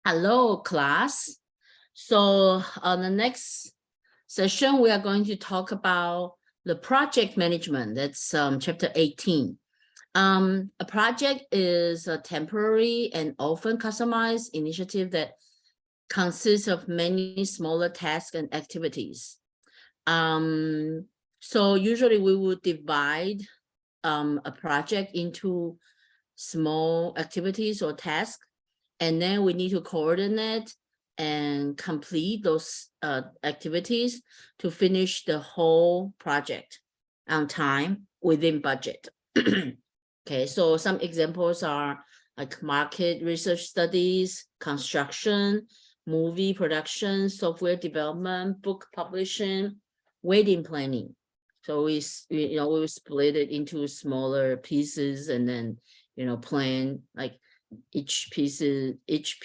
Hello, class. So on the next session, we are going to talk about the project management. That's chapter 18. A project is a temporary and often customized initiative that consists of many smaller tasks and activities. So usually we would divide a project into small activities or tasks, and then we need to coordinate and complete those activities to finish the whole project on time within budget. Okay, so some examples are like market research studies, construction, movie production, software development, book publishing, wedding planning. So we split it into smaller pieces and then plan like each piece, decide each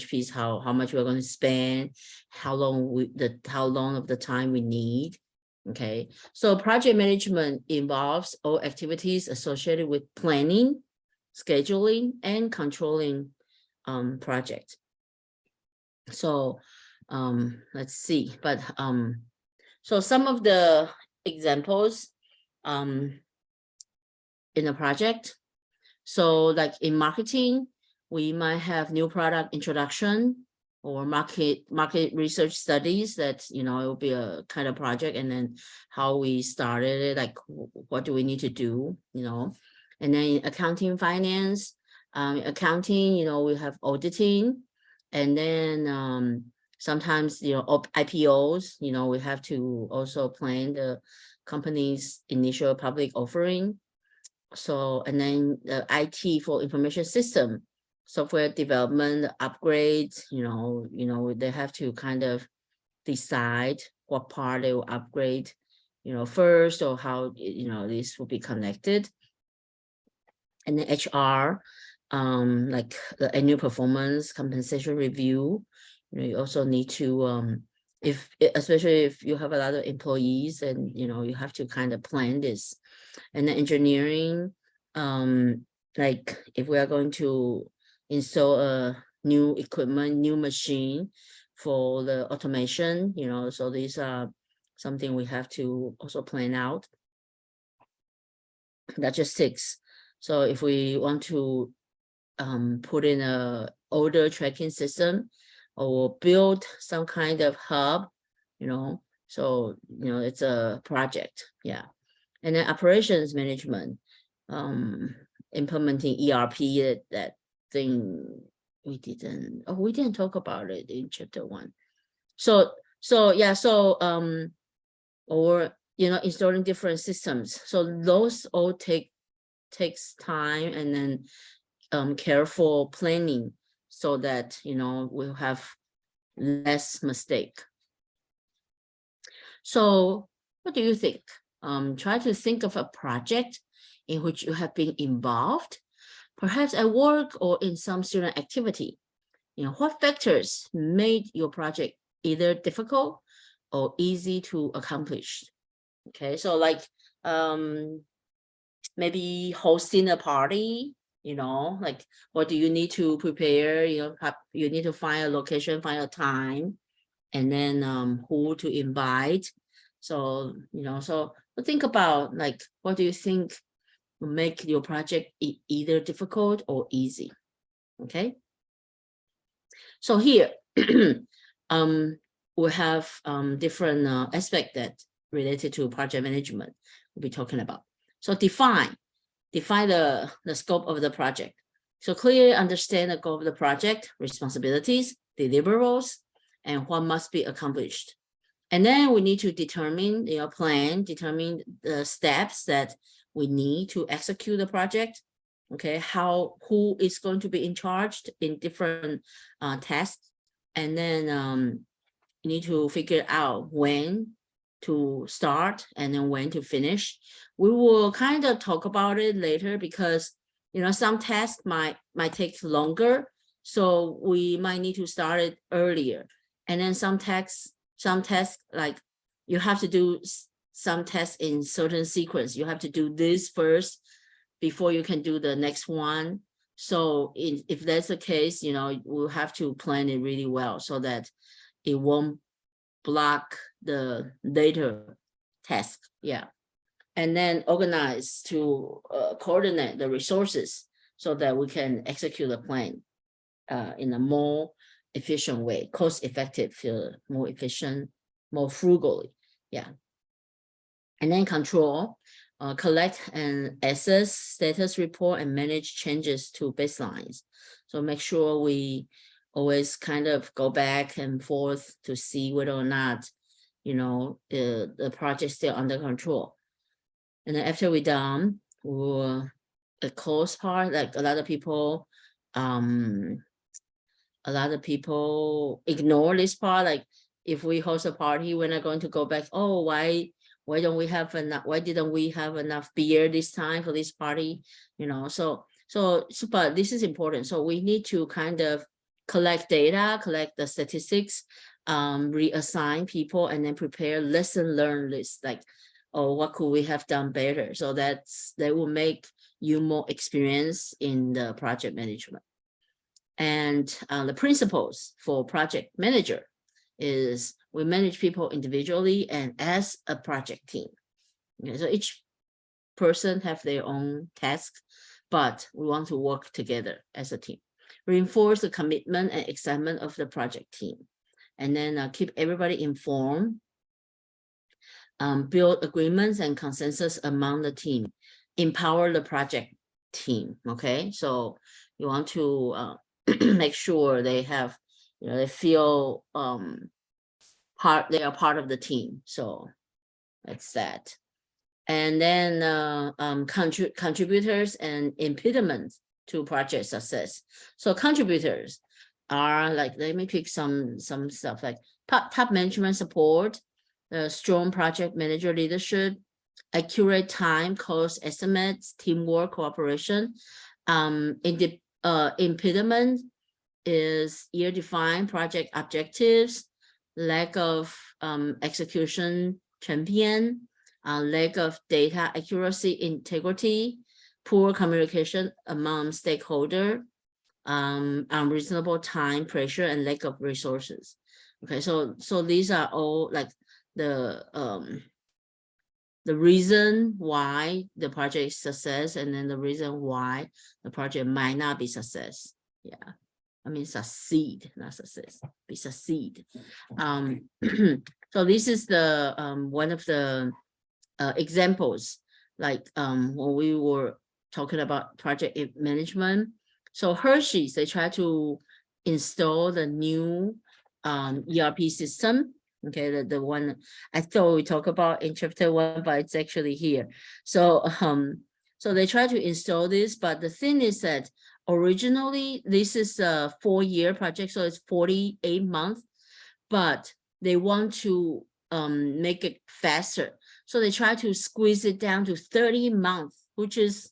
piece how much we're going to spend, how long of the time we need. Okay, so project management involves all activities associated with planning, scheduling, and controlling project. So let's see, but so some of the examples in a project. So like in marketing, we might have new product introduction or market research studies that, it will be a kind of project, and then how we started it, like what do we need to do, and then accounting, finance, accounting, we have auditing, and then sometimes, IPOs, we have to also plan the company's initial public offering. So, and then the IT for information system, software development, upgrades, they have to kind of decide what part they will upgrade, first, or how, this will be connected. And then HR, like the annual performance compensation review, you also need to, especially if you have a lot of employees, and, you have to kind of plan this. And then engineering, like if we are going to install a new equipment, new machine for the automation, so these are something we have to also plan out. Logistics. So if we want to put in a order tracking system or build some kind of hub, so, it's a project. Yeah. And then operations management, implementing ERP, that thing we didn't talk about it in chapter 1. So yeah, so or installing different systems. So those all takes time, and then careful planning, so that we'll have less mistake. So what do you think? Try to think of a project in which you have been involved, perhaps at work or in some student activity. What factors made your project either difficult or easy to accomplish? Okay, so like maybe hosting a party, like what do you need to prepare? You need to find a location, find a time, and then who to invite. So, so think about, like, what do you think will make your project either difficult or easy? Okay. So here, we have different aspects that related to project management we'll be talking about. So define the scope of the project. So clearly understand the goal of the project, responsibilities, deliverables, and what must be accomplished. And then we need to determine determine the steps that we need to execute the project. Okay, who is going to be in charge in different tasks, and then you need to figure out when to start and then when to finish. We will kind of talk about it later, because some tasks might take longer, so we might need to start it earlier. And then some tasks, like you have to do some tests in certain sequence. You have to do this first before you can do the next one. So if that's the case, we'll have to plan it really well so that it won't block the later task. Yeah. And then organize to coordinate the resources so that we can execute the plan in a more efficient way, cost-effective, more efficient, more frugally. Yeah. And then control, collect and assess status report and manage changes to baselines. So make sure we always kind of go back and forth to see whether or not, the project is still under control. And then after we're done, the close part, like a lot of people ignore this part. Like if we host a party, we're not going to go back, oh, why don't we have enough, why didn't we have enough beer this time for this party? So but this is important. So we need to kind of collect data, collect the statistics, reassign people, and then prepare lesson learned list, like, oh, what could we have done better? So that will make you more experienced in the project management. And the principles for project manager is we manage people individually and as a project team. Okay, so each person have their own task, but we want to work together as a team. Reinforce the commitment and excitement of the project team. And then keep everybody informed. Build agreements and consensus among the team. Empower the project team. Okay, so you want to make sure they have, they feel they are part of the team. So that's that. And then contributors and impediments to project success. So contributors are like, let me pick some stuff like top management support, strong project manager leadership, accurate time, cost estimates, teamwork, cooperation. Impediment is ill-defined project objectives, lack of execution champion, lack of data accuracy, integrity, poor communication among stakeholder, unreasonable time pressure, and lack of resources. Okay, so these are all like the reason why the project is success, and then the reason why the project might not be success. Yeah, I mean succeed, not success, be succeed. So this is the one of the examples, like when we were talking about project management. So Hershey's, they try to install the new ERP system. Okay, the one I thought we talked about in chapter 1, but it's actually here. So so they try to install this, but the thing is that originally this is a 4-year project, so it's 48 months, but they want to make it faster. So they try to squeeze it down to 30 months, which is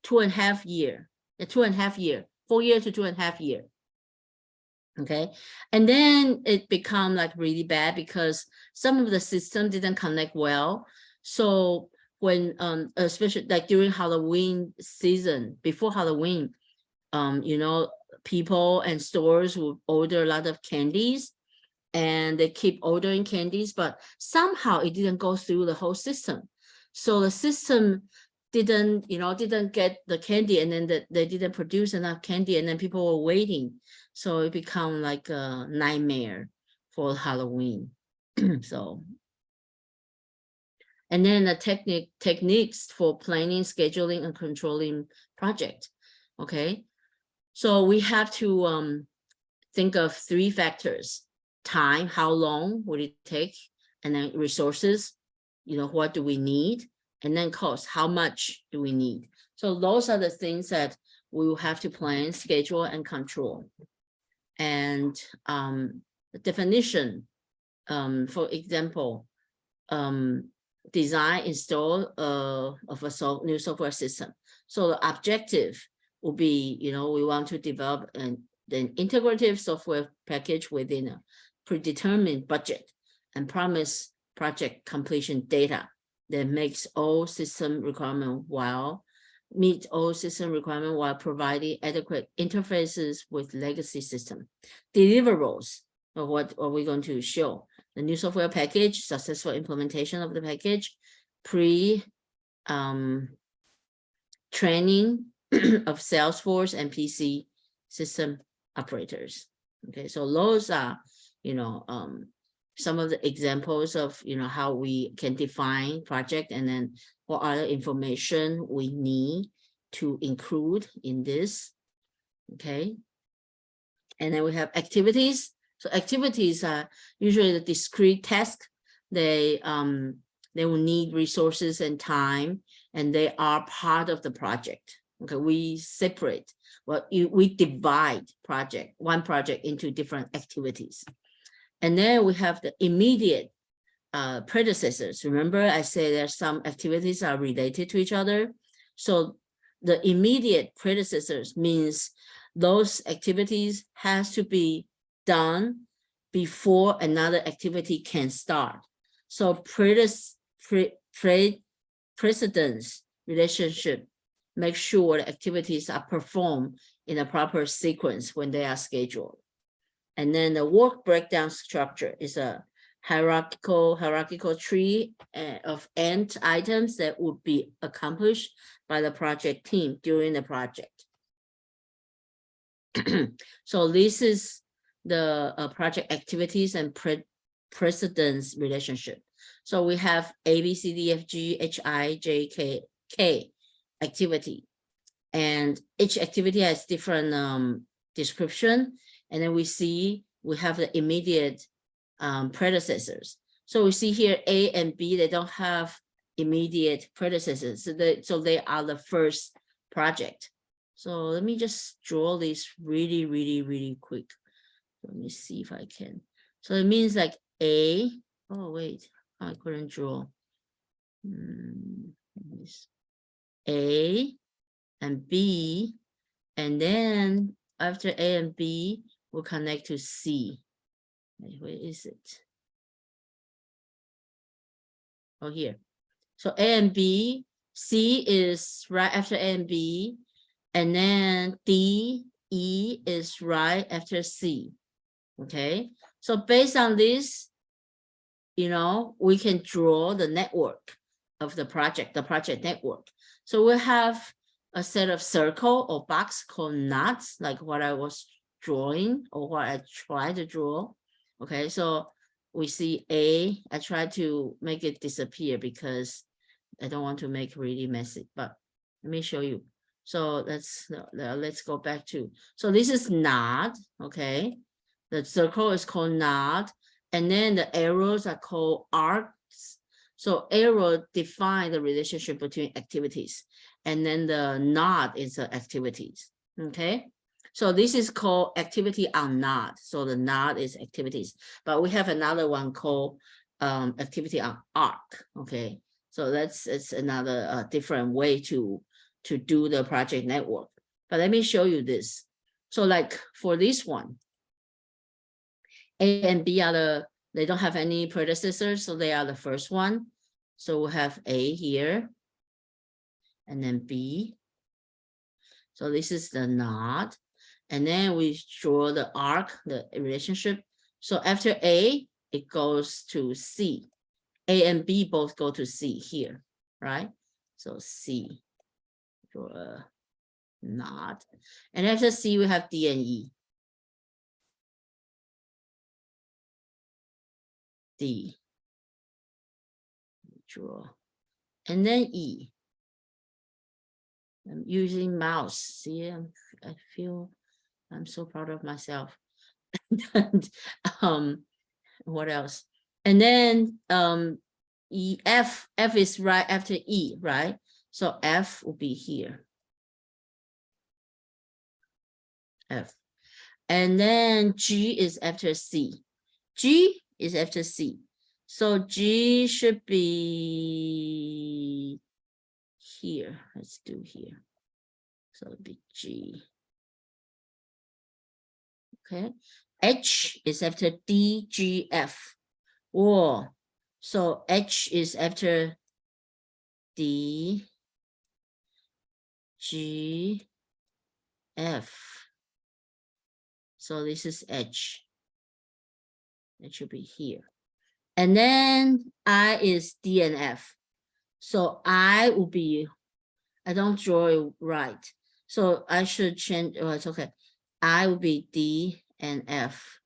2.5 years. 2.5 years, 4 years to 2.5 years. Okay, and then it become like really bad because some of the system didn't connect well. So when especially like during Halloween season, before Halloween, people and stores would order a lot of candies, and they keep ordering candies, but somehow it didn't go through the whole system. So the system didn't get the candy, and then they didn't produce enough candy, and then people were waiting. So it become like a nightmare for Halloween. So, and then the techniques for planning, scheduling, and controlling project. Okay, so we have to think of 3 factors: time, how long would it take, and then resources, what do we need, and then cost, how much do we need. So those are the things that we will have to plan, schedule, and control. And the definition, for example, design, install of a new software system. So the objective will be, we want to develop an integrative software package within a predetermined budget and promise project completion data that makes all system requirements while meet all system requirements while providing adequate interfaces with legacy system. Deliverables of what are we going to show? The new software package, successful implementation of the package, training of Salesforce and PC system operators. Okay, so those are, some of the examples of, how we can define project, and then what other information we need to include in this. Okay, and then we have activities. So activities are usually the discrete task. They will need resources and time, and they are part of the project. Okay, we separate, we divide one project into different activities. And then we have the immediate predecessors. Remember, I said that some activities are related to each other. So the immediate predecessors means those activities has to be done before another activity can start. So precedence relationship make sure the activities are performed in a proper sequence when they are scheduled. And then the work breakdown structure is a hierarchical tree of end items that would be accomplished by the project team during the project. So this is the project activities and precedence relationship. So we have A, B, C, D, F, G, H, I, J, K activity. And each activity has different description. And then we have the immediate predecessors. So we see here A and B, they don't have immediate predecessors. So they are the first project. So let me just draw this really quick. Let me see if I can. So it means like A, oh wait, I couldn't draw. A and B, and then after A and B, we'll connect to C. Where is it? Oh, here. So A and B, C is right after A and B, and then D, E is right after C. Okay, so based on this, we can draw the network of the project network. So we have a set of circle or box called knots, like what I was drawing or what I tried to draw. Okay, so we see A, I tried to make it disappear because I don't want to make really messy, but let me show you. So let's go back to, so this is knot, okay? The circle is called knot, and then the arrows are called arcs. So arrow define the relationship between activities, and then the knot is the activities, okay? So this is called activity on knot. So the knot is activities, but we have another one called activity on arc, okay? So it's another different way to do the project network. But let me show you this. So like for this one, A and B they don't have any predecessors, so they are the first one. So we'll have A here, and then B. So this is the knot. And then we draw the arc, the relationship. So after A, it goes to C. A and B both go to C here, right? So C, draw a knot. And after C, we have D and E. D, draw, and then E. I'm using mouse. See, I feel I'm so proud of myself. And, what else? And then E, F is right after E, right? So F will be here. F. And then G is after C. G is after C. So G should be here. Let's do here. So it'll be G. Okay. H is after D, G, F. Or so H is after D, G, F. So this is H. It should be here. And then I is D and F. So I will be, I don't draw it right. So I should change, oh, it's okay. I will be D and F.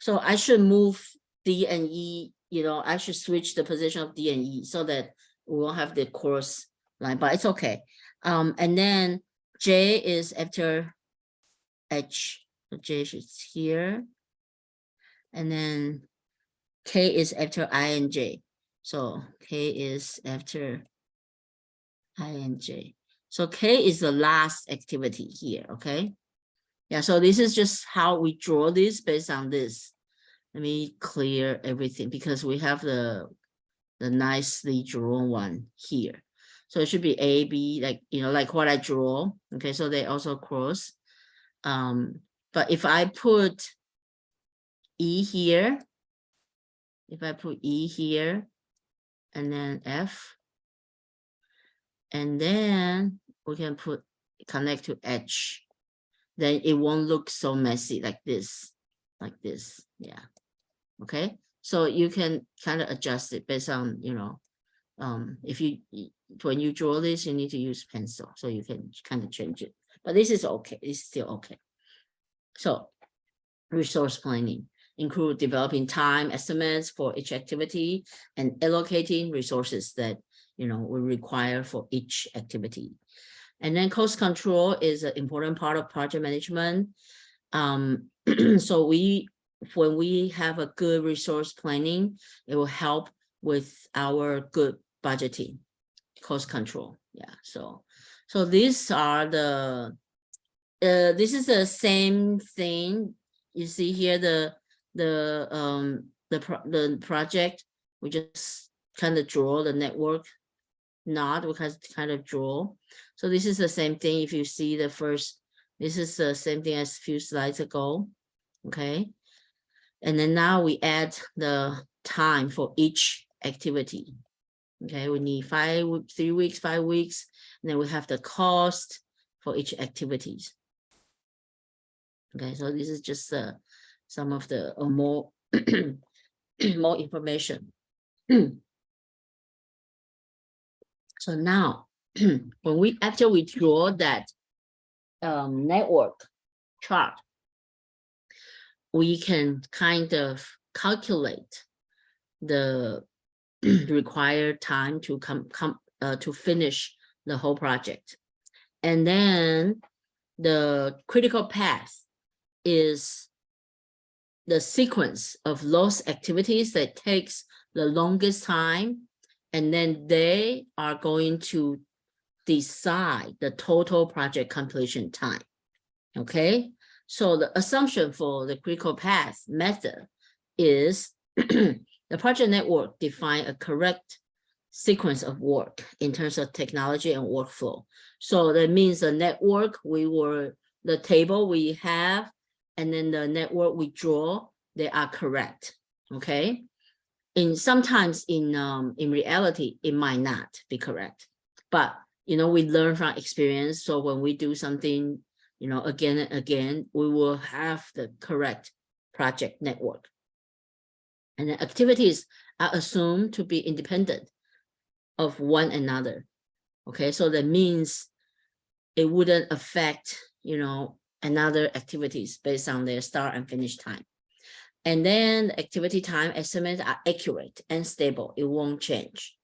So I should move D and E, you know, I should switch the position of D and E so that we won't have the course line, but it's okay. And then J is after H. So J is here. And then K is after I and J. So K is after I and J. So K is the last activity here, okay? Yeah, so this is just how we draw this based on this. Let me clear everything because we have the nicely drawn one here. So it should be A, B, like, you know, like what I draw. Okay, so they also cross. But if I put E here, if I put E here, and then F, and then we can put connect to H, then it won't look so messy like this, yeah. Okay, so you can kind of adjust it based on, you know, if you, when you draw this, you need to use pencil, so you can kind of change it. But this is okay, it's still okay. So resource planning include developing time estimates for each activity and allocating resources that, you know, will require for each activity. And then cost control is an important part of project management. So when we have a good resource planning, it will help with our good budgeting, cost control. Yeah, so these are the, this is the same thing. You see here the project, we just kind of draw the network node, we kind of draw. So this is the same thing. If you see the first, this is the same thing as a few slides ago. Okay. And then now we add the time for each activity. Okay, we need 3 weeks, 5 weeks, and then we have the cost for each activities. Okay, so this is just some of the more more information. So now, when after we draw that network chart, we can kind of calculate the required time to to finish the whole project. And then the critical path is the sequence of those activities that takes the longest time, and then they are going to decide the total project completion time. Okay, so the assumption for the critical path method is the project network define a correct sequence of work in terms of technology and workflow. So that means the network the table we have, and then the network we draw, they are correct. Okay. Sometimes in reality, it might not be correct, but you know, we learn from experience. So when we do something, you know, again and again, we will have the correct project network. And the activities are assumed to be independent of one another. Okay, so that means it wouldn't affect, you know, another activities based on their start and finish time. And then the activity time estimates are accurate and stable. It won't change.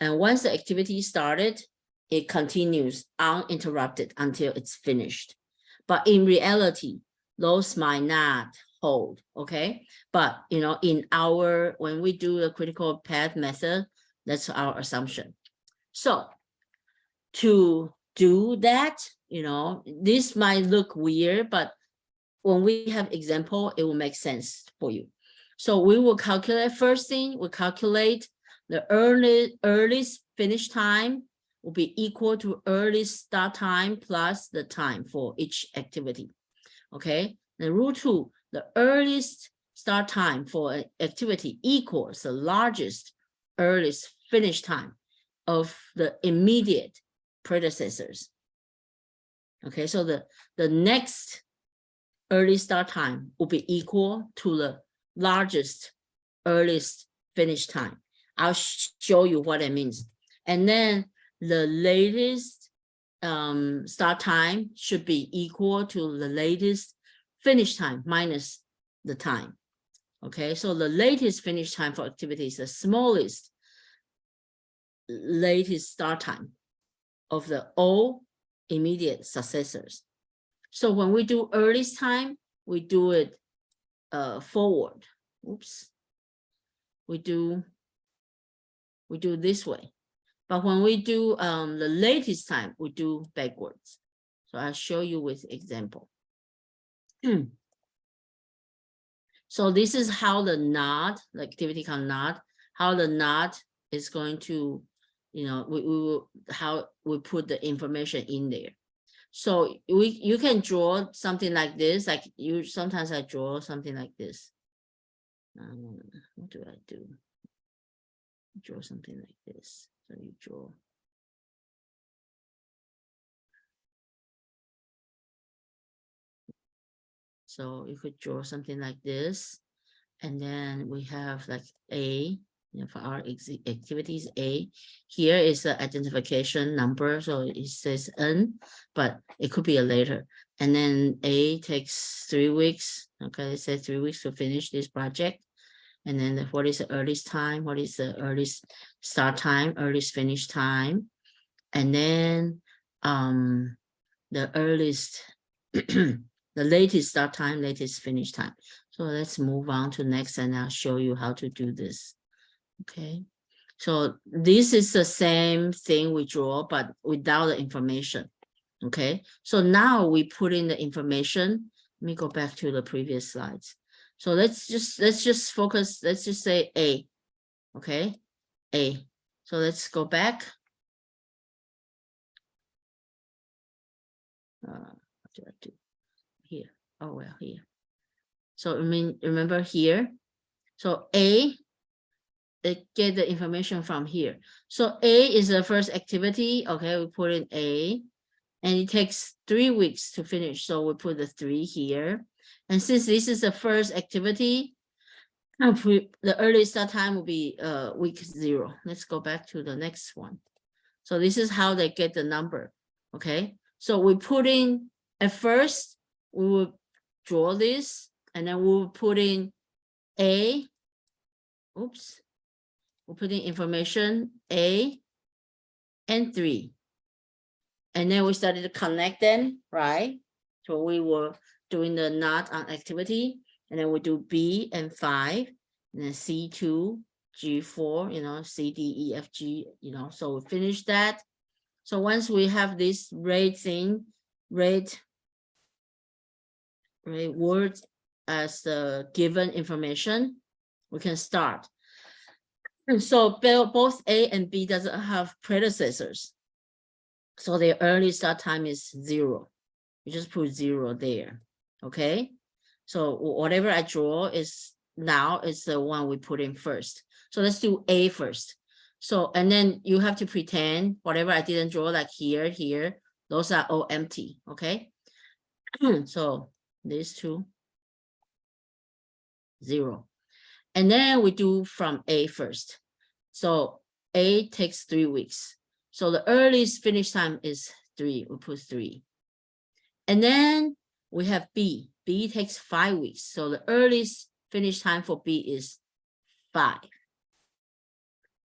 And once the activity started, it continues uninterrupted until it's finished. But in reality, those might not hold, okay? But, you know, when we do the critical path method, that's our assumption. So to do that, you know, this might look weird, but when we have example, it will make sense for you. So we will calculate, first thing, we calculate the earliest finish time will be equal to earliest start time plus the time for each activity. Okay, then rule 2, the earliest start time for an activity equals the largest earliest finish time of the immediate predecessors. Okay, so the next early start time will be equal to the largest earliest finish time. I'll show you what it means. And then the latest start time should be equal to the latest finish time minus the time. Okay, so the latest finish time for activity is the smallest latest start time of the all immediate successors. So when we do earliest time, we do it forward. Oops. We do this way. But when we do the latest time, we do backwards. So I'll show you with example. So this is how the node, the activity called node, how the node is going to, you know, how we put the information in there. So you can draw something like this, like sometimes I draw something like this. What do I do? Draw something like this. So you draw. So you could draw something like this. And then we have like A, you know, for our activities A. Here is the identification number. So it says N, but it could be a letter. And then A takes 3 weeks. Okay, it says 3 weeks to finish this project. And then what is the earliest time? What is the earliest start time, earliest finish time? And then the earliest, the latest start time, latest finish time. So let's move on to next and I'll show you how to do this. Okay. So this is the same thing we draw, but without the information. Okay. So now we put in the information. Let me go back to the previous slides. So let's just focus. Let's just say A. Okay. A. So let's go back. What do I do here? Oh, well, here. So I mean, remember here. So A, they get the information from here. So A is the first activity. Okay, we put in A, and it takes 3 weeks to finish. So we put the 3 here. And since this is the first activity, the earliest start time will be week 0. Let's go back to the next one. So this is how they get the number. Okay, so we put in, at first, we will draw this, and then we'll put in A. Oops. We'll put in information A and 3. And then we started to connect them, right? So we were doing the knot on activity, and then we do B and 5, and then C2, G4, you know, C, D, E, F, G, you know, so we finish that. So once we have this red thing, red words as the given information, we can start. And so both A and B doesn't have predecessors. So their early start time is 0. You just put 0 there. Okay. So whatever I draw is now is the one we put in first. So let's do A first. So, and then you have to pretend whatever I didn't draw, like here, those are all empty. Okay. So these two, 0. And then we do from A first. So A takes 3 weeks. So the earliest finish time is 3. We put 3. And then we have B. B takes 5 weeks. So the earliest finish time for B is 5.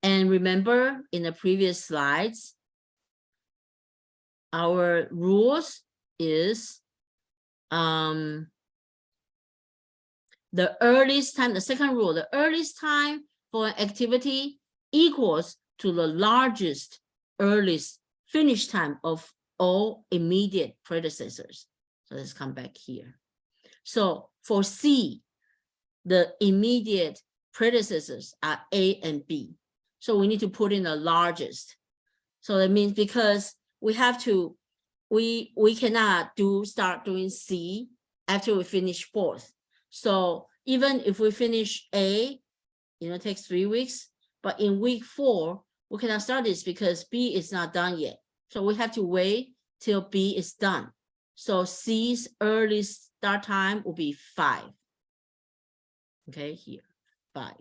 And remember in the previous slides, our rules is the earliest time, the second rule, the earliest time for an activity equals to the largest earliest finish time of all immediate predecessors. So let's come back here. So for C, the immediate predecessors are A and B. So we need to put in the largest. So that means because we have to, we cannot start doing C after we finish 4th. So even if we finish A, you know, it takes 3 weeks, but in week 4, we cannot start this because B is not done yet. So we have to wait till B is done. So C's earliest start time will be 5. Okay, here, 5.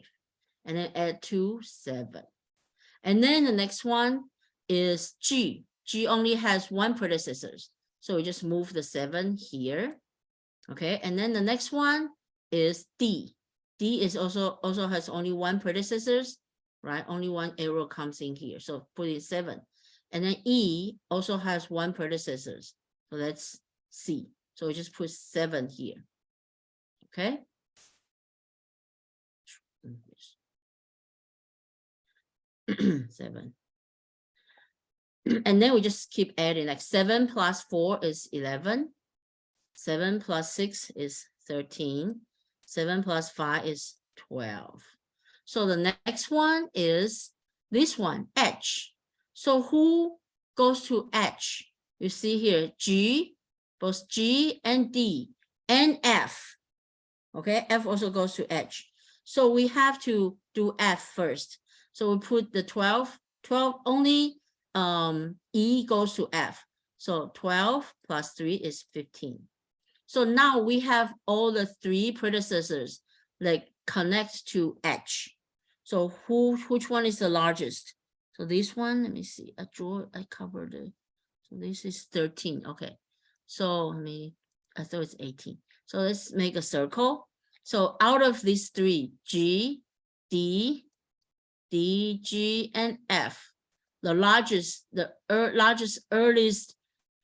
And then add 2, 7. And then the next one is G. G only has 1 predecessor. So we just move the 7 here. Okay, and then the next one is D. D is also has only 1 predecessor, right? Only 1 arrow comes in here. So put in 7. And then E also has 1 predecessor. So that's C. So we just put 7 here. Okay. 7. And then we just keep adding, like 7 plus 4 is 11. 7 plus 6 is 13. 7 plus 5 is 12. So the next one is this one, H. So who goes to H? You see here, G, both G and D, and F. Okay, F also goes to H. So we have to do F first. So we put the 12 only E goes to F. So 12 plus 3 is 15. So now we have all the 3 predecessors like connect to H. So which one is the largest? So this one, let me see. I covered it. So this is 13. Okay. So I thought it's 18. So let's make a circle. So out of these 3, G, D, G, and F, the largest earliest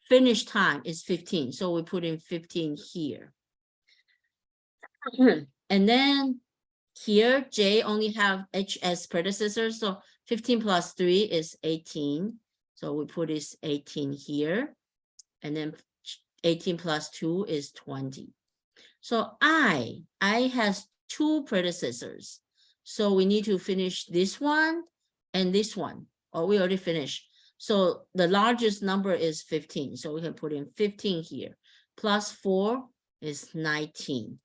finish time is 15. So we put in 15 here. And then here, J only have H as predecessor. So 15 plus 3 is 18. So we put this 18 here. And then 18 plus 2 is 20. So I has 2 predecessors. So we need to finish this one and this one. Oh, we already finished. So the largest number is 15. So we can put in 15 here. Plus 4 is 19.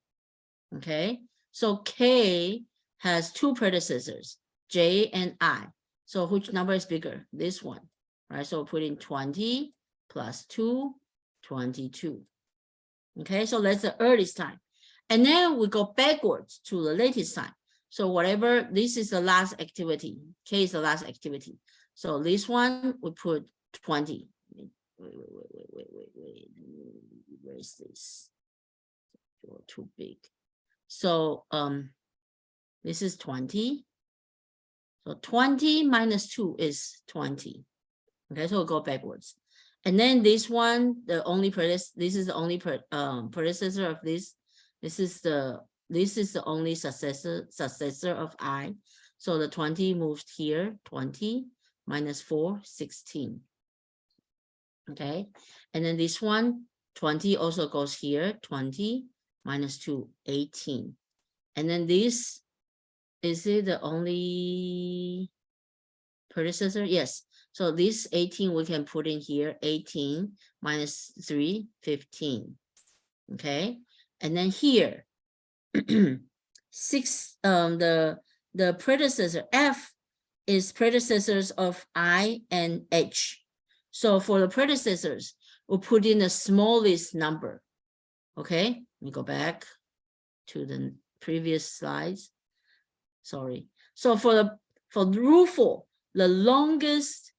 Okay. So K has 2 predecessors, J and I. So which number is bigger? This one, right? So put in 20 plus 2, 22. Okay, so that's the earliest time. And then we go backwards to the latest time. So whatever, this is the last activity. K is the last activity. So this one, we put 20. Wait. Where is this? Too big. So this is 20. So 20 minus 2 is 20. Okay, so we'll go backwards. And then this one, this is the only predecessor of this. This is the only successor of I. So the 20 moves here, 20 minus 4, 16. Okay, and then this one, 20 also goes here, 20 minus 2, 18. And then this, is it the only predecessor? Yes. So this 18 we can put in here, 18 minus 3, 15. Okay, and then here, 6, the predecessor F is predecessors of I and H. So for the predecessors, we'll put in the smallest number. Okay, let me go back to the previous slides. Sorry. So for rule 4, the latest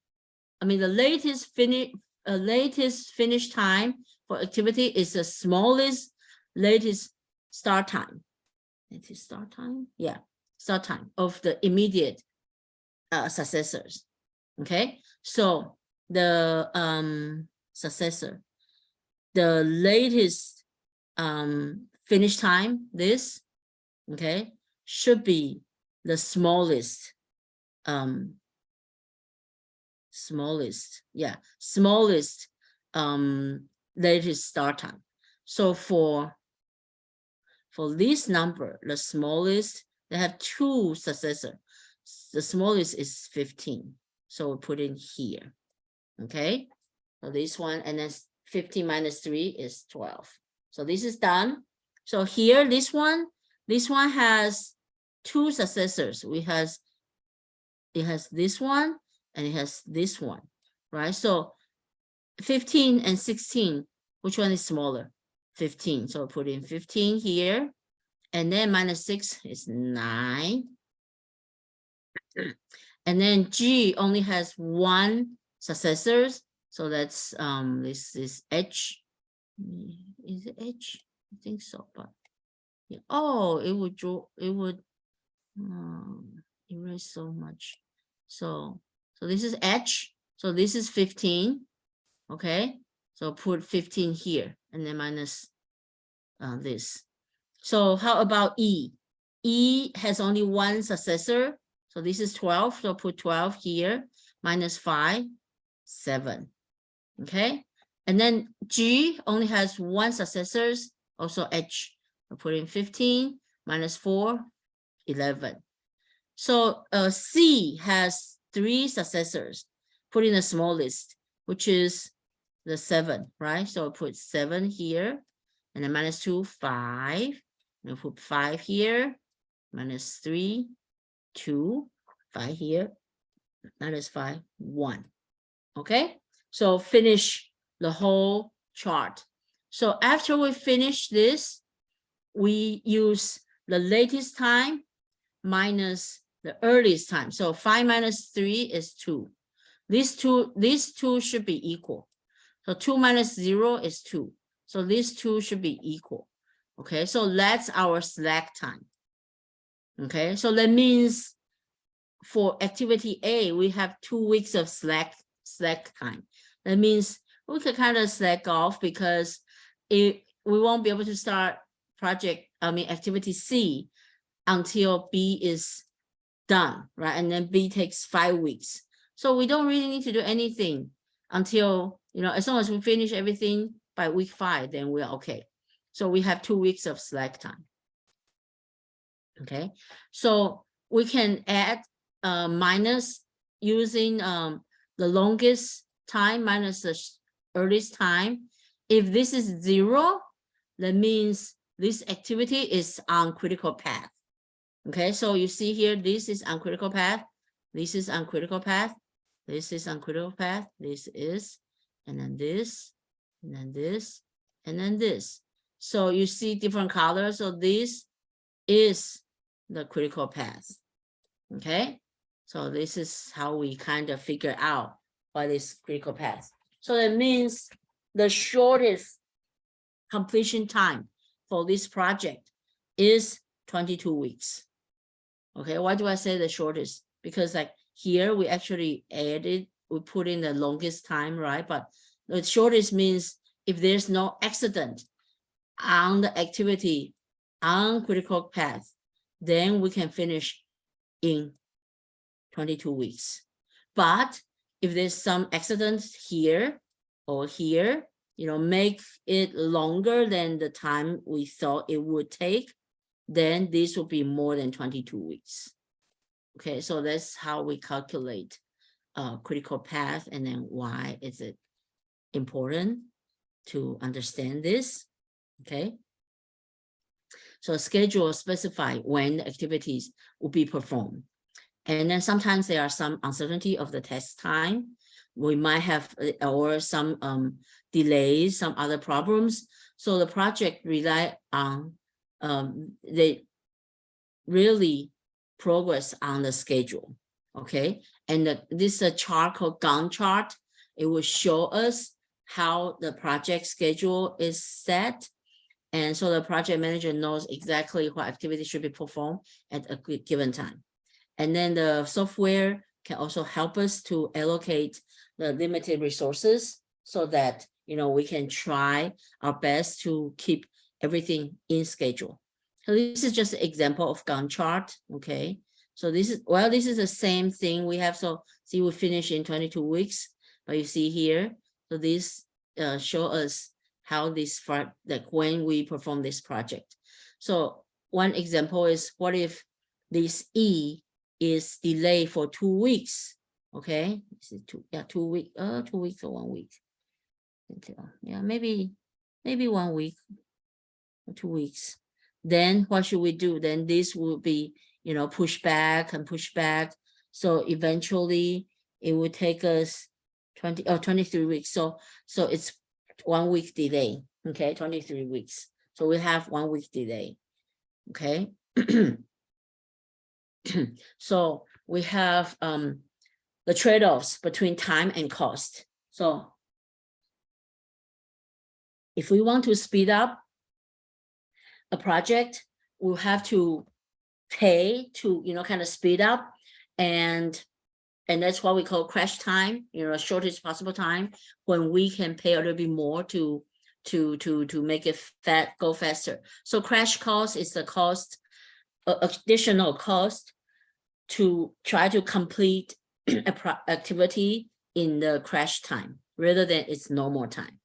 finish time for activity is the smallest latest start time. Latest start time? Yeah, start time of the immediate successors. Okay, so the successor, the latest finish time, this, okay, should be the smallest latest start time. So for this number, the smallest, they have 2 successors. The smallest is 15. So we put in here. Okay, so this one, and then 15 minus 3 is 12. So this is done. So here, this one has 2 successors. It has this one and it has this one, right? So 15 and 16, which one is smaller? 15. So put in 15 here, and then minus 6 is 9. And then G only has one successors, so that's this is H. Is it H? I think so, but yeah. Oh, it would draw. It would erase so much. So this is H. So this is 15. Okay. So put 15 here, and then minus this. So how about E? E has only one successor. So this is 12. So put 12 here, minus 5, 7. Okay. And then G only has one successors, also H. So put in 15, minus 4, 11. So C has 3 successors. Put in the smallest, which is the 7, right? So put 7 here, and then minus 2, 5. And put 5 here, minus 3, 2, 5 here, minus 5, 1. Okay, so finish the whole chart. So after we finish this, we use the latest time minus the earliest time. So 5 minus 3 is 2. These two should be equal. So 2 minus 0 is 2. So these two should be equal. Okay, so that's our slack time. Okay, so that means for activity A, we have 2 weeks of slack time. That means we could kind of slack off because we won't be able to start activity C until B is done, right? And then B takes 5 weeks. So we don't really need to do anything until, as long as we finish everything by week 5, then we're okay. So we have 2 weeks of slack time. Okay, so we can add minus using the longest time minus the earliest time. If this is 0, that means this activity is on critical path. Okay, so you see here, this is on critical path, this is on critical path, this is on critical path, this is, and then this, and then this, and then this. So you see different colors. So this is the critical path. Okay, so this is how we kind of figure out what is critical path. So that means the shortest completion time for this project is 22 weeks. Okay, why do I say the shortest? Because like here we actually we put in the longest time, right? But the shortest means if there's no accident on the activity on critical path, then we can finish in 22 weeks. But if there's some accident here or here, make it longer than the time we thought it would take, then this will be more than 22 weeks. Okay, so that's how we calculate critical path, and then why is it important to understand this. Okay, so schedule specify when the activities will be performed. And then sometimes there are some uncertainty of the test time. We might have, or some delays, some other problems. So the project rely on, they really progress on the schedule, okay? And this is a chart called Gantt chart. It will show us how the project schedule is set. And so the project manager knows exactly what activity should be performed at a given time. And then the software can also help us to allocate the limited resources so that, we can try our best to keep everything in schedule. So this is just an example of Gantt chart, okay? So this is the same thing we have. So see, we finish in 22 weeks, but you see here, so this show us how this, like when we perform this project. So one example is, what if this E is delayed for 2 weeks? Okay, is it 2 weeks? 2 weeks or 1 week? Yeah, maybe 1 week or 2 weeks. Then what should we do? Then this will be, push back and push back. So eventually it would take us 23 weeks. So it's 1 week delay. Okay, 23 weeks. So we have 1 week delay. Okay. So we have the trade-offs between time and cost. So if we want to speed up a project, we'll have to pay to, kind of speed up, and that's what we call crash time, shortest possible time, when we can pay a little bit more to make it go faster. So crash cost is the cost, additional cost to try to complete activity in the crash time rather than its normal time.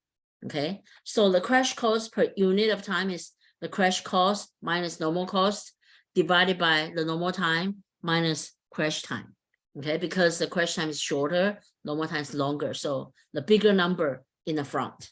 Okay, so the crash cost per unit of time is the crash cost minus normal cost divided by the normal time minus crash time. Okay, because the crash time is shorter, normal time is longer, so the bigger number in the front.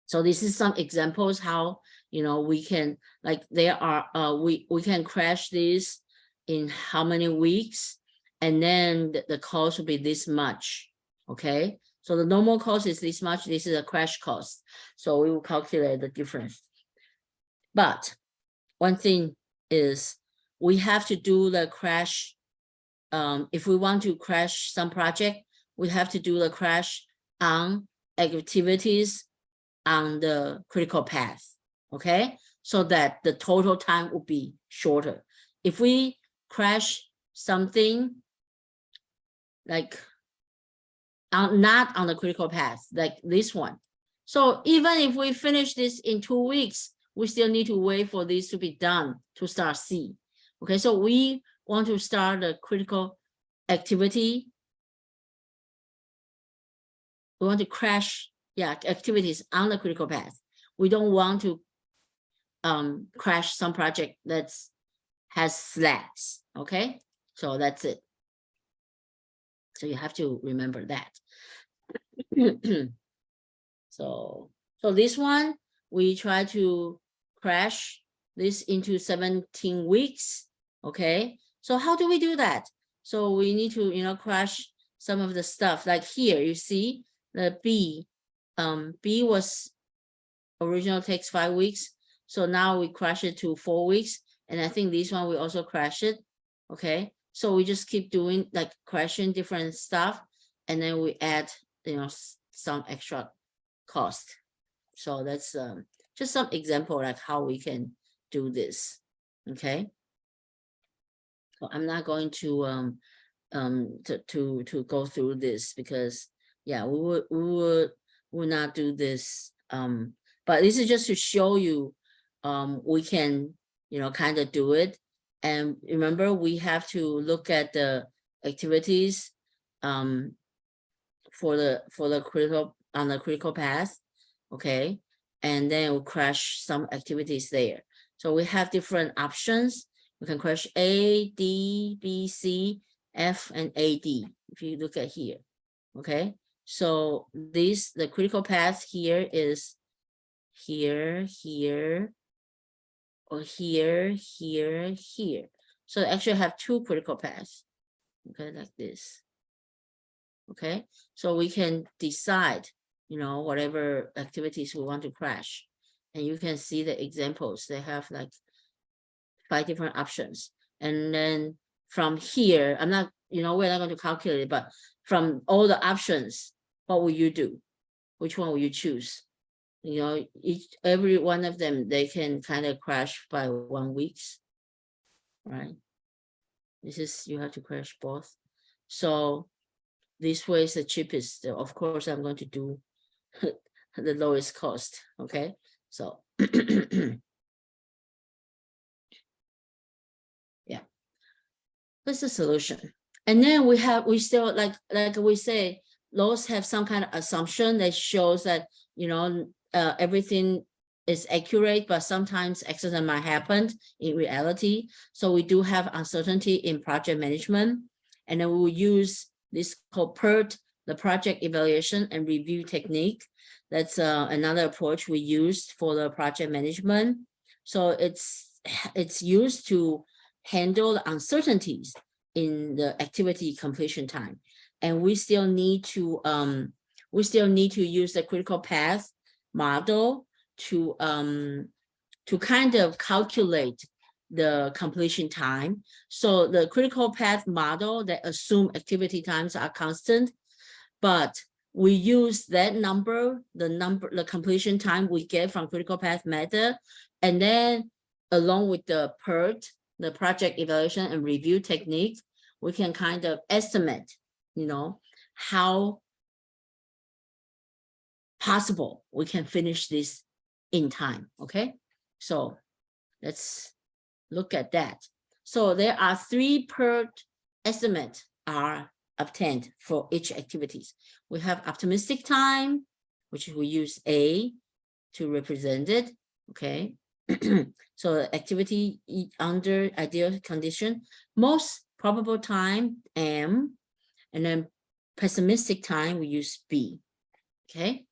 So this is some examples how we can, like, there are we can crash this in how many weeks, and then the cost will be this much. Okay, so the normal cost is this much, this is a crash cost, so we will calculate the difference. But one thing is we have to do the crash. If we want to crash some project, we have to do the crash on activities on the critical path. Okay, so that the total time will be shorter. If we crash something like not on the critical path, like this one, so even if we finish this in 2 weeks, we still need to wait for this to be done to start C. Okay, so we want to start the critical activity. We want to crash, activities on the critical path. We don't want to crash some project that has slacks. Okay, so that's it. So you have to remember that. So this one, we try to crash this into 17 weeks. Okay, so how do we do that? So we need to, crash some of the stuff. Like here, you see the B. B was original takes 5 weeks. So now we crash it to 4 weeks. And I think this one we also crash it. Okay, so we just keep doing, like, crashing different stuff, and then we add, some extra cost. So that's just some example, like how we can do this. Okay, so I'm not going to go through this because we would not do this, but this is just to show you we can kind of do it. And remember, we have to look at the activities for the critical, on the critical path. Okay, and then we'll crash some activities there. So we have different options. We can crash A, D, B, C, F, and AD, if you look at here. Okay, so the critical path here is here, here, or here, here, here. So I actually have 2 critical paths. Okay, like this. Okay, so we can decide, whatever activities we want to crash. And you can see the examples. They have like 5 different options. And then from here, I'm not, we're not going to calculate it, but from all the options, what will you do? Which one will you choose? Every one of them, they can kind of crash by 1 week, right? This is, you have to crash both. So this way is the cheapest. Of course, I'm going to do the lowest cost. Okay, so yeah, that's the solution. And then we still, like we say, those have some kind of assumption that shows that everything is accurate, but sometimes accident might happen in reality. So we do have uncertainty in project management, and then we will use this called PERT, the project evaluation and review technique. That's another approach we used for the project management. So it's used to handle the uncertainties in the activity completion time. And we still need to use the critical path model to kind of calculate the completion time. So the critical path model that assume activity times are constant, but we use that number, the completion time we get from critical path method, and then along with the PERT, the project evaluation and review technique, we can kind of estimate, you know, how possible we can finish this in time. Okay, so let's look at that. So there are 3 PERT estimates are obtained for each activities. We have optimistic time, which we use A to represent it. Okay, so activity under ideal condition, most probable time M, and then pessimistic time we use B. Okay,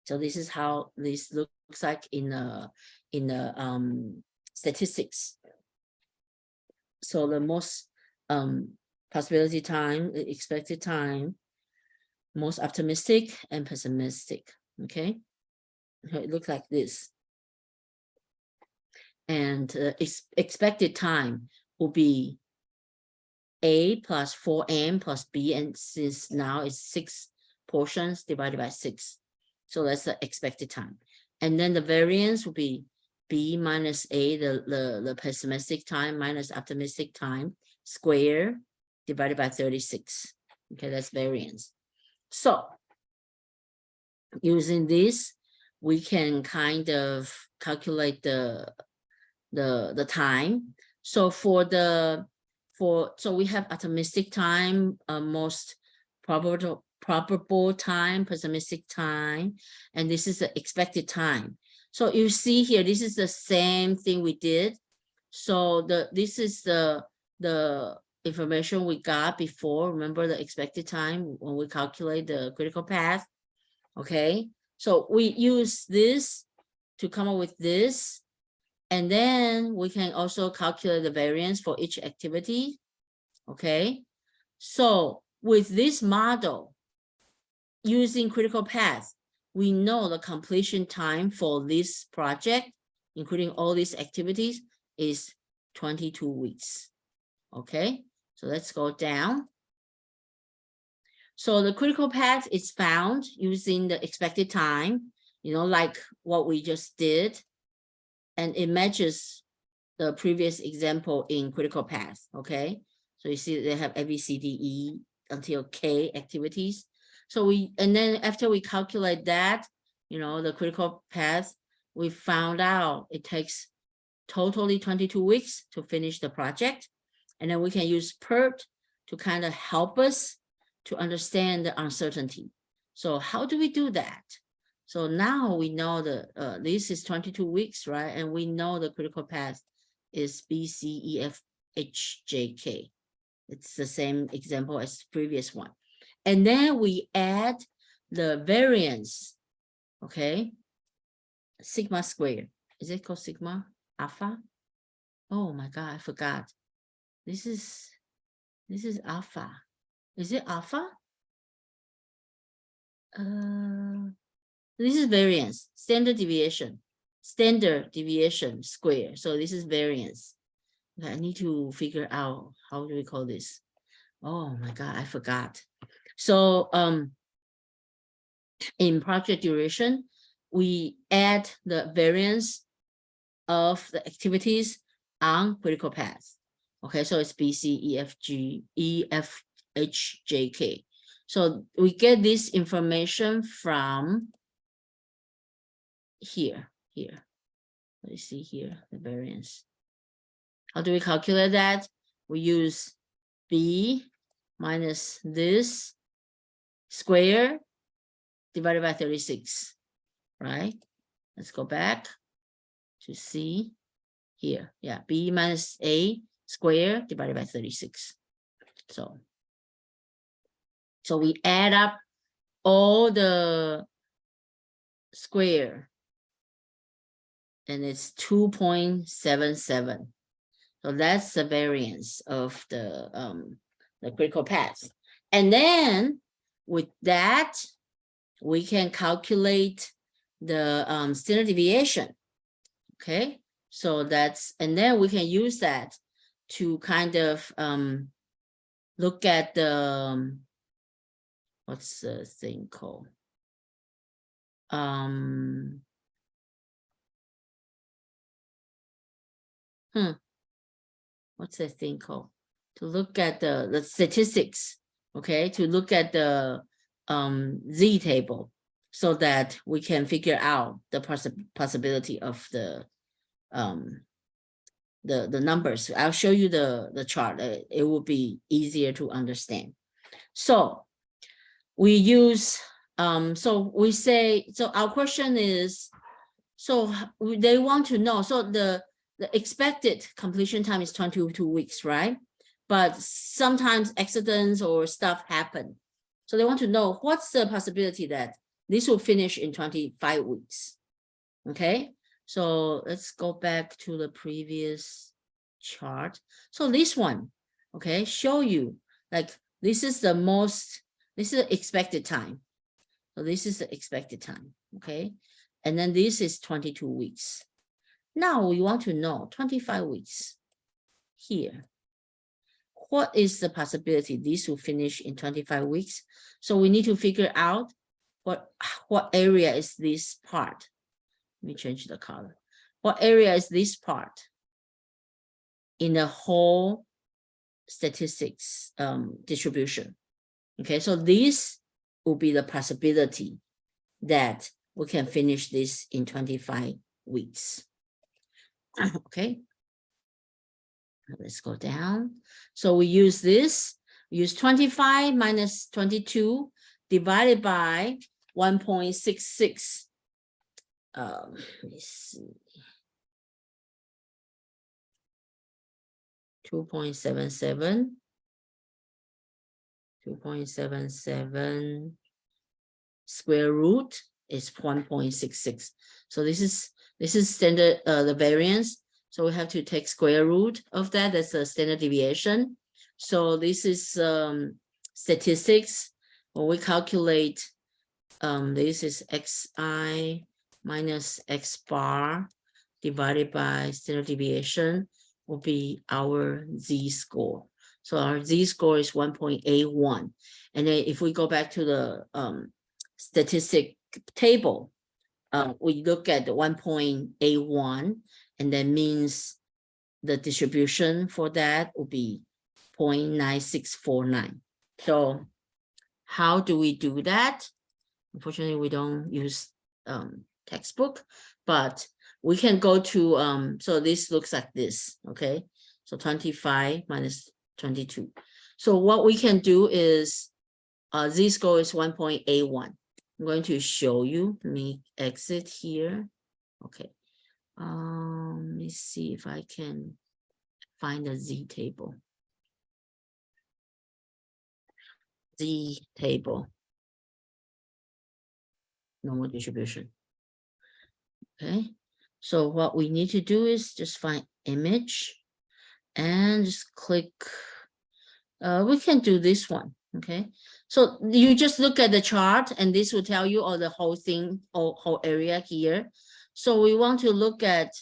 so this is how this looks like in the statistics. So the most possibility time, expected time, most optimistic and pessimistic. Okay, it looks like this. And expected time will be A plus 4M plus B, and since now it's 6 portions divided by 6. So that's the expected time. And then the variance will be B minus A, the pessimistic time minus optimistic time, square divided by 36. Okay, that's variance. So using this, we can kind of calculate the time. So so we have optimistic time, most probable time, pessimistic time, and this is the expected time. So you see here, this is the same thing we did. So this is the information we got before. Remember the expected time when we calculate the critical path. Okay, so we use this to come up with this. And then we can also calculate the variance for each activity. Okay, so with this model, using critical path, we know the completion time for this project, including all these activities, is 22 weeks. Okay, so let's go down. So the critical path is found using the expected time, you know, like what we just did. And it matches the previous example in critical path. Okay, so you see they have A, B, C, D, E until K activities. So and then after we calculate that, you know, the critical path, we found out it takes totally 22 weeks to finish the project. And then we can use PERT to kind of help us to understand the uncertainty. So how do we do that? So now we know that this is 22 weeks, right? And we know the critical path is B, C, E, F, H, J, K. It's the same example as the previous one. And then we add the variance, okay? Sigma squared. Is it called sigma alpha? Oh my God, I forgot. This is alpha. Is it alpha? This is variance, standard deviation square. So this is variance. Okay, I need to figure out how do we call this. Oh my God, I forgot. So in project duration, we add the variance of the activities on critical path. Okay, so it's B, C, E, F, G, E, F, H, J, K. So we get this information from here. Let me see here, the variance. How do we calculate that? We use B minus this square divided by 36, right? Let's go back to C here. Yeah, B minus A square divided by 36. So we add up all the square and it's 2.77. So that's the variance of the critical path. And then with that, we can calculate the standard deviation. Okay, so that's, and then we can use that to kind of look at the, what's the thing called? What's that thing called? To look at the statistics, okay, to look at the Z table so that we can figure out the possibility of the numbers. I'll show you the chart. It will be easier to understand. So we use, so we say, so our question is, so they want to know, so the expected completion time is 22 weeks, right? But sometimes accidents or stuff happen. So they want to know what's the possibility that this will finish in 25 weeks. Okay, so let's go back to the previous chart. So this one, okay, show you like this is the most, this is the expected time. So this is the expected time, okay? And then this is 22 weeks. Now we want to know 25 weeks here. What is the possibility this will finish in 25 weeks? So we need to figure out what area is this part. Let me change the color. What area is this part in the whole statistics distribution? Okay, so this will be the possibility that we can finish this in 25 weeks. Okay, let's go down. So we use this, we use 25 minus 22 divided by 1.66. Let me see. 2.77. 2.77 square root is 1.66. So this is standard the variance. So we have to take square root of that. That's a standard deviation. So this is statistics. When we calculate, this is xi minus x bar divided by standard deviation will be our z-score. So our z-score is 1.81. And then if we go back to the statistic table, we look at the 1.81, and that means the distribution for that will be 0.9649. So how do we do that? Unfortunately, we don't use textbook, but we can go to, so this looks like this, okay? So 25 minus 22. So what we can do is, z-score is 1.81. I'm going to show you. Let me exit here. Okay. Let me see if I can find the Z table. Z table. Normal distribution. Okay. So what we need to do is just find image and just click. We can do this one. Okay. So you just look at the chart and this will tell you all the whole thing, whole area here. So we want to look at,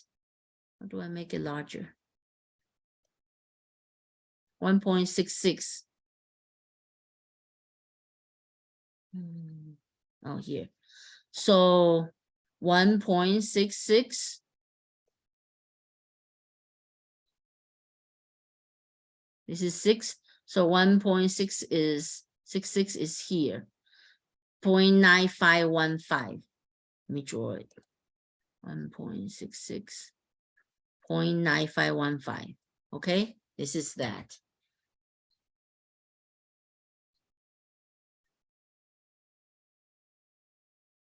how do I make it larger? 1.66. Oh, here. So 1.66. This is 6. So 1.6 is 66 is here. 0.9515. Let me draw it. 1.66. 0.9515. Okay, this is that.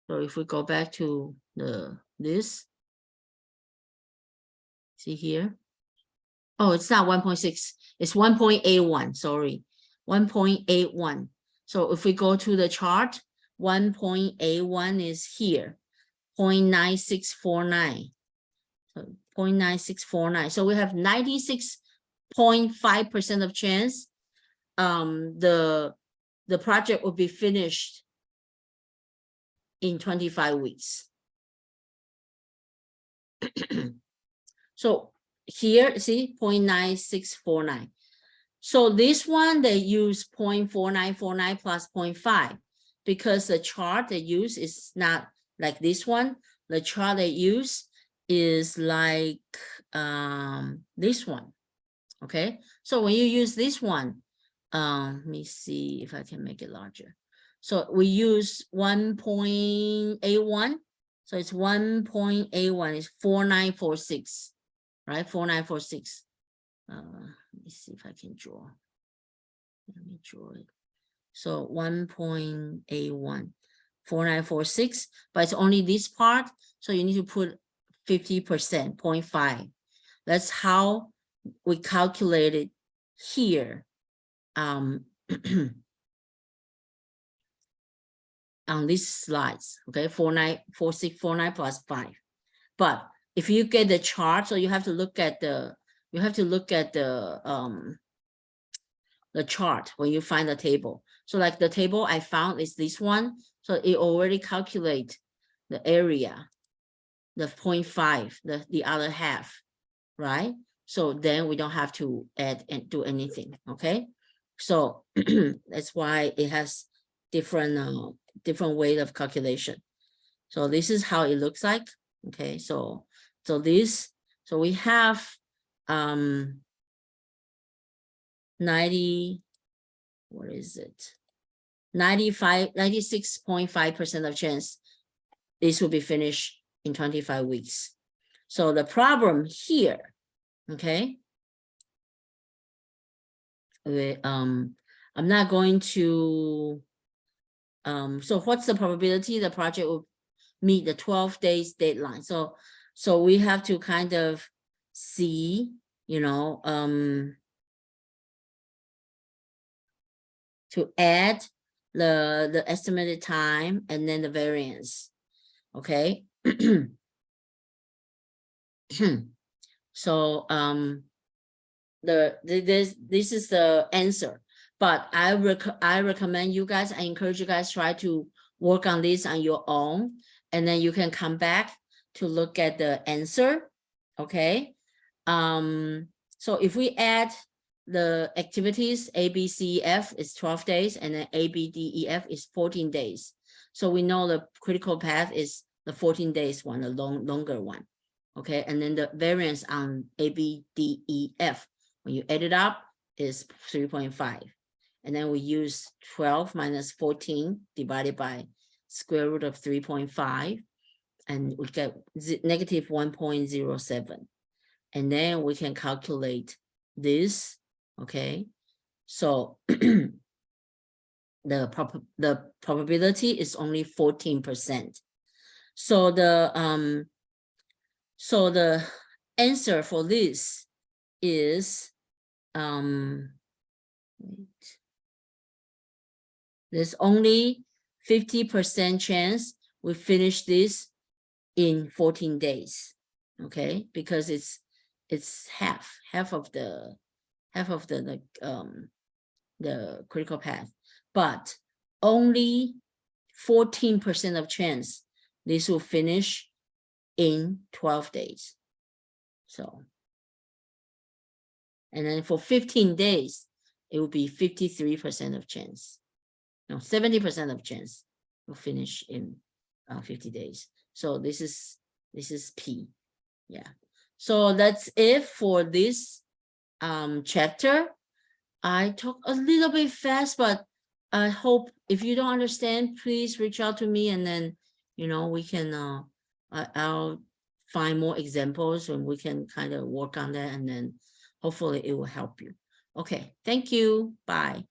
So if we go back to this, see here. Oh, it's not 1.6, it's 1.81, sorry, 1.81. So if we go to the chart, 1.81 is here, 0.9649. So 0.9649. So we have 96 0.5% of chance the project will be finished in 25 weeks. So here, see, 0.9649. So this one, they use 0.4949 plus 0.5 because the chart they use is not like this one. The chart they use is like this one, okay? So when you use this one, let me see if I can make it larger. So we use 1.81. So it's 1.81 is 4946, right? 4946. Let me see if I can draw. Let me draw it. So 1.81, 4946, but it's only this part. So you need to put 50%, 0.5. That's how we calculate it here. On these slides, okay, 494649 plus 5. But if you get the chart, so you have to look at the chart when you find the table. So like the table I found is this one. So it already calculate the area, the 0.5, the other half, right? So then we don't have to add and do anything, okay? So that's why it has different way of calculation. So this is how it looks like, okay? So we have 90, what is it? 96.5% of chance this will be finished in 25 weeks. So the problem here, okay? I'm not going to, so what's the probability the project will meet the 12 days deadline? So we have to kind of see, you know, to add the estimated time and then the variance, okay? So this is the answer, but I recommend you guys, I encourage you guys try to work on this on your own, and then you can come back to look at the answer, okay? So if we add the activities A, B, C, E, F is 12 days, and then A, B, D, E, F is 14 days. So we know the critical path is the 14 days one, the longer one, okay? And then the variance on A, B, D, E, F, when you add it up, is 3.5. And then we use 12 minus 14 divided by square root of 3.5, and we get negative 1.07. And then we can calculate this, okay? So the probability is only 14%. So the answer for this is there's only 50% chance we finish this in 14 days, okay? Because it's half of the critical path, but only 14% of chance this will finish in 12 days. So, and then for 15 days, it will be 53% of chance. No, 70% of chance will finish in 50 days. So this is P, yeah. So that's it for this chapter. I talk a little bit fast, but I hope if you don't understand, please reach out to me, and then, you know, we can, I'll find more examples and we can kind of work on that, and then hopefully it will help you. Okay, thank you, bye.